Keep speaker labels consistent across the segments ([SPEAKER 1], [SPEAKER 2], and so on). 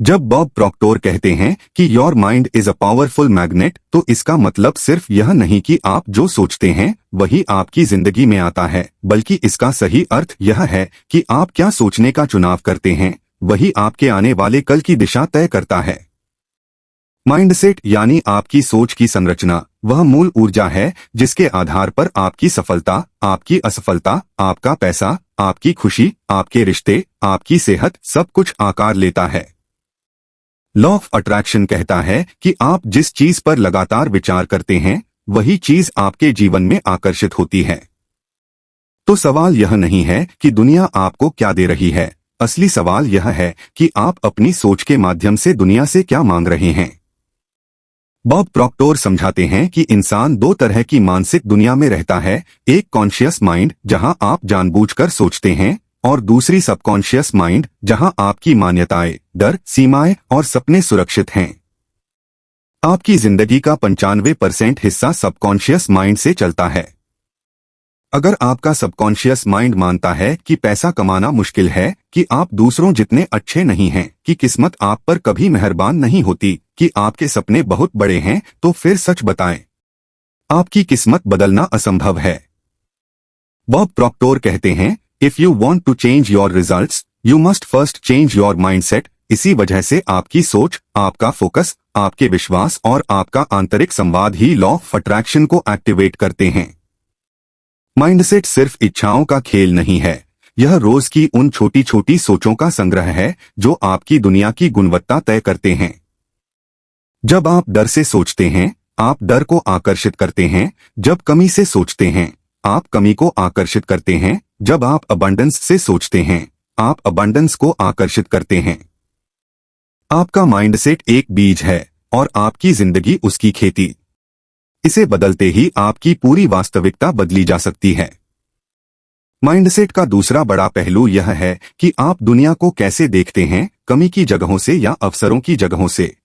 [SPEAKER 1] जब Bob Proctor कहते हैं कि your mind is a powerful magnet, तो इसका मतलब सिर्फ यह नहीं कि आप जो सोचते हैं वही आपकी जिंदगी में आता है, बल्कि इसका सही अर्थ यह है कि आप क्या सोचने का चुनाव करते हैं वही आपके आने वाले कल की दिशा तय करता है। माइंडसेट यानी आपकी सोच की संरचना वह मूल ऊर्जा है जिसके आधार पर आपकी सफलता, आपकी असफलता, आपका पैसा, आपकी खुशी, आपके रिश्ते, आपकी सेहत सब कुछ आकार लेता है। लॉ ऑफ अट्रैक्शन कहता है कि आप जिस चीज पर लगातार विचार करते हैं वही चीज आपके जीवन में आकर्षित होती है। तो सवाल यह नहीं है कि दुनिया आपको क्या दे रही है, असली सवाल यह है कि आप अपनी सोच के माध्यम से दुनिया से क्या मांग रहे हैं। बॉब प्रॉक्टर समझाते हैं कि इंसान दो तरह की मानसिक दुनिया में रहता है, एक कॉन्शियस माइंड जहां आप जानबूझकर सोचते हैं और दूसरी सबकॉन्शियस माइंड जहां आपकी मान्यताएं, डर, सीमाएं और सपने सुरक्षित हैं। आपकी जिंदगी का 95% हिस्सा सबकॉन्शियस माइंड से चलता है। अगर आपका सबकॉन्शियस माइंड मानता है कि पैसा कमाना मुश्किल है, कि आप दूसरों जितने अच्छे नहीं हैं, कि किस्मत आप पर कभी मेहरबान नहीं होती, कि आपके सपने बहुत बड़े हैं, तो फिर सच बताएं, आपकी किस्मत बदलना असंभव है। बॉब प्रॉक्टर कहते हैं, if you want to change your results, you must first change your mindset. इसी वजह से आपकी सोच, आपका फोकस, आपके विश्वास और आपका आंतरिक संवाद ही लॉ ऑफ अट्रैक्शन को एक्टिवेट करते हैं। माइंडसेट सिर्फ इच्छाओं का खेल नहीं है, यह रोज की उन छोटी छोटी सोचों का संग्रह है जो आपकी दुनिया की गुणवत्ता तय करते हैं। जब आप डर से सोचते हैं, आप डर को आकर्षित करते हैं। जब कमी से सोचते हैं, आप कमी को आकर्षित करते हैं। जब आप अबंडेंस से सोचते हैं, आप अबंडेंस को आकर्षित करते हैं। आपका माइंडसेट एक बीज है और आपकी जिंदगी उसकी खेती। इसे बदलते ही आपकी पूरी वास्तविकता बदली जा सकती है। माइंडसेट का दूसरा बड़ा पहलू यह है कि आप दुनिया को कैसे देखते हैं, कमी की जगहों से या अवसरों की जगहों से।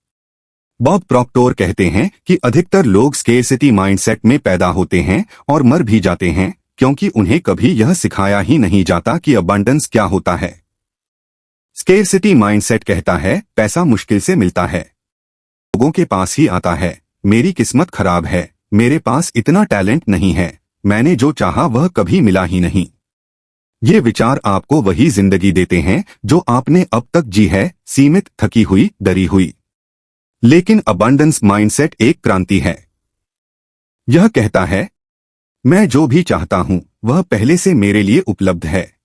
[SPEAKER 1] बॉब प्रॉक्टर कहते हैं कि अधिकतर लोग स्केर्सिटी माइंडसेट में पैदा होते हैं और मर भी जाते हैं क्योंकि उन्हें कभी यह सिखाया ही नहीं जाता कि अबंडेंस क्या होता है। स्केर्सिटी माइंडसेट कहता है, पैसा मुश्किल से मिलता है, लोगों के पास ही आता है, मेरी किस्मत खराब है, मेरे पास इतना टैलेंट नहीं है, मैंने जो चाहा वह कभी मिला ही नहीं। ये विचार आपको वही जिंदगी देते हैं जो आपने अब तक जी है, सीमित, थकी हुई, डरी हुई। लेकिन अबंडेंस माइंडसेट एक क्रांति है। यह कहता है, मैं जो भी चाहता हूं वह पहले से मेरे लिए उपलब्ध है।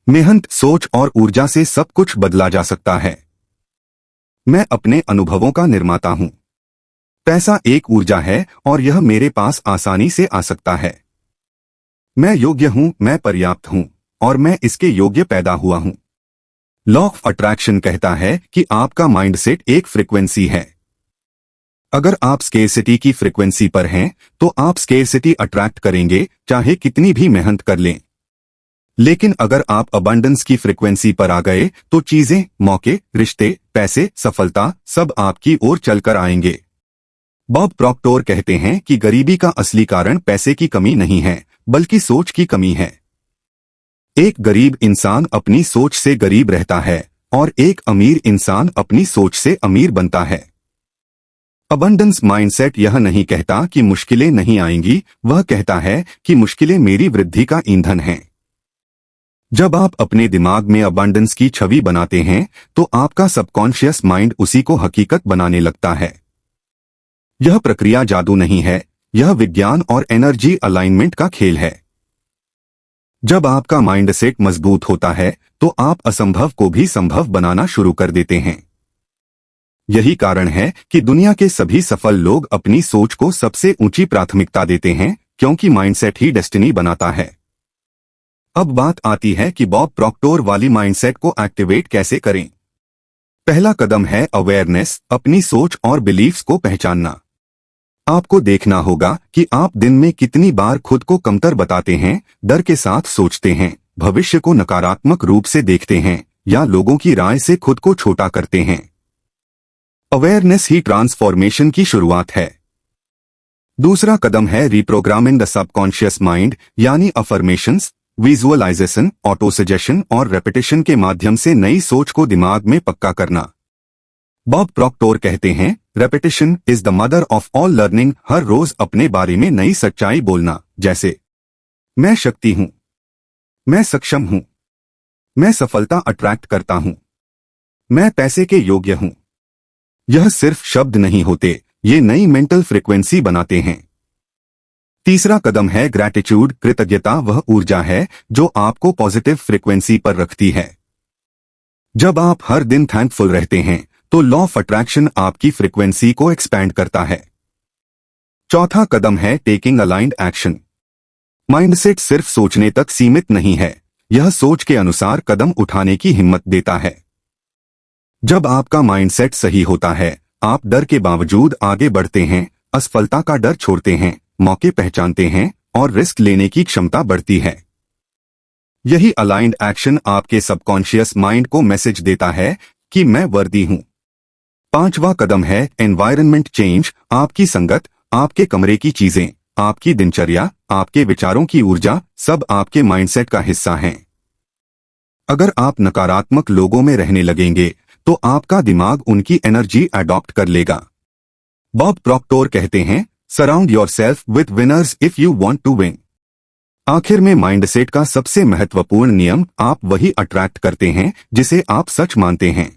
[SPEAKER 1] मेहनत, सोच और ऊर्जा से सब कुछ बदला जा सकता है। मैं अपने अनुभवों का निर्माता हूं। पैसा एक ऊर्जा है और यह मेरे पास आसानी से आ सकता है। मैं योग्य हूं, मैं पर्याप्त हूं और मैं इसके योग्य पैदा हुआ हूं। लॉ ऑफ अट्रैक्शन कहता है कि आपका माइंडसेट एक फ्रीक्वेंसी है। अगर आप स्केर्सिटी की फ्रीक्वेंसी पर हैं, तो आप स्केर्सिटी अट्रैक्ट करेंगे, चाहे कितनी भी मेहनत कर लें। लेकिन अगर आप अबंडेंस की फ्रीक्वेंसी पर आ गए, तो चीजें, मौके, रिश्ते, पैसे, सफलता सब आपकी ओर चलकर आएंगे। बॉब प्रॉक्टर कहते हैं कि गरीबी का असली कारण पैसे की कमी नहीं है, बल्कि सोच की कमी है। एक गरीब इंसान अपनी सोच से गरीब रहता है और एक अमीर इंसान अपनी सोच से अमीर बनता है। अबंडेंस माइंडसेट यह नहीं कहता कि मुश्किलें नहीं आएंगी, वह कहता है कि मुश्किलें मेरी वृद्धि का ईंधन हैं। जब आप अपने दिमाग में अबंडेंस की छवि बनाते हैं, तो आपका सबकॉन्शियस माइंड उसी को हकीकत बनाने लगता है। यह प्रक्रिया जादू नहीं है, यह विज्ञान और एनर्जी अलाइनमेंट का खेल है। जब आपका माइंडसेट मजबूत होता है, तो आप असंभव को भी संभव बनाना शुरू कर देते हैं। यही कारण है कि दुनिया के सभी सफल लोग अपनी सोच को सबसे ऊंची प्राथमिकता देते हैं, क्योंकि माइंडसेट ही डेस्टिनी बनाता है। अब बात आती है कि बॉब प्रॉक्टर वाली माइंडसेट को एक्टिवेट कैसे करें। पहला कदम है अवेयरनेस, अपनी सोच और बिलीफ्स को पहचानना। आपको देखना होगा कि आप दिन में कितनी बार खुद को कमतर बताते हैं, डर के साथ सोचते हैं, भविष्य को नकारात्मक रूप से देखते हैं या लोगों की राय से खुद को छोटा करते हैं। अवेयरनेस ही ट्रांसफॉर्मेशन की शुरुआत है। दूसरा कदम है रिप्रोग्रामिंग द सबकॉन्शियस माइंड, यानी अफर्मेशंस, विजुअलाइजेशन, ऑटो सजेशन और रेपिटेशन के माध्यम से नई सोच को दिमाग में पक्का करना। बॉब प्रॉक्टर कहते हैं, repetition is the mother of all learning. हर रोज अपने बारे में नई सच्चाई बोलना, जैसे मैं शक्ति हूं, मैं सक्षम हूं, मैं सफलता अट्रैक्ट करता हूं, मैं पैसे के योग्य हूं। यह सिर्फ शब्द नहीं होते, ये नई मेंटल फ्रीक्वेंसी बनाते हैं। तीसरा कदम है ग्रैटिट्यूड। कृतज्ञता वह ऊर्जा है जो आपको पॉजिटिव फ्रीक्वेंसी पर रखती है। जब आप हर दिन थैंकफुल रहते हैं तो लॉ ऑफ अट्रैक्शन आपकी फ्रीक्वेंसी को एक्सपैंड करता है। चौथा कदम है टेकिंग अलाइंड एक्शन। माइंडसेट सिर्फ सोचने तक सीमित नहीं है, यह सोच के अनुसार कदम उठाने की हिम्मत देता है। जब आपका माइंडसेट सही होता है, आप डर के बावजूद आगे बढ़ते हैं, असफलता का डर छोड़ते हैं, मौके पहचानते हैं और रिस्क लेने की क्षमता बढ़ती है। यही अलाइंड एक्शन आपके सबकॉन्शियस माइंड को मैसेज देता है कि मैं वर्दी हूं। पांचवा कदम है एनवायरनमेंट चेंज। आपकी संगत, आपके कमरे की चीजें, आपकी दिनचर्या, आपके विचारों की ऊर्जा, सब आपके माइंडसेट का हिस्सा हैं। अगर आप नकारात्मक लोगों में रहने लगेंगे तो आपका दिमाग उनकी एनर्जी अडॉप्ट कर लेगा। बॉब प्रॉक्टर कहते हैं, surround yourself with winners if you want to win. आखिर में माइंडसेट का सबसे महत्वपूर्ण नियम, आप वही अट्रैक्ट करते हैं जिसे आप सच मानते हैं।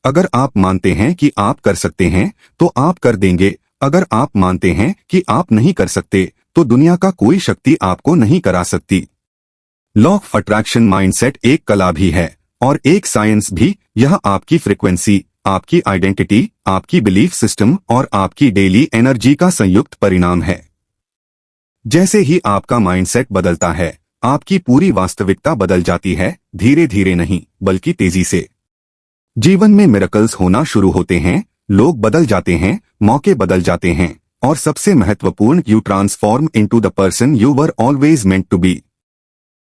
[SPEAKER 1] अगर आप मानते हैं कि आप कर सकते हैं तो आप कर देंगे। अगर आप मानते हैं कि आप नहीं कर सकते तो दुनिया का कोई शक्ति आपको नहीं करा सकती। लॉ ऑफ अट्रैक्शन माइंडसेट एक कला भी है और एक साइंस भी। यह आपकी फ्रीक्वेंसी, आपकी आइडेंटिटी, आपकी बिलीफ सिस्टम और आपकी डेली एनर्जी का संयुक्त परिणाम है। जैसे ही आपका माइंडसेट बदलता है, आपकी पूरी वास्तविकता बदल जाती है। धीरे धीरे नहीं, बल्कि तेजी से। जीवन में मिरेकल्स होना शुरू होते हैं, लोग बदल जाते हैं, मौके बदल जाते हैं और सबसे महत्वपूर्ण, you transform into the person you were always meant to B.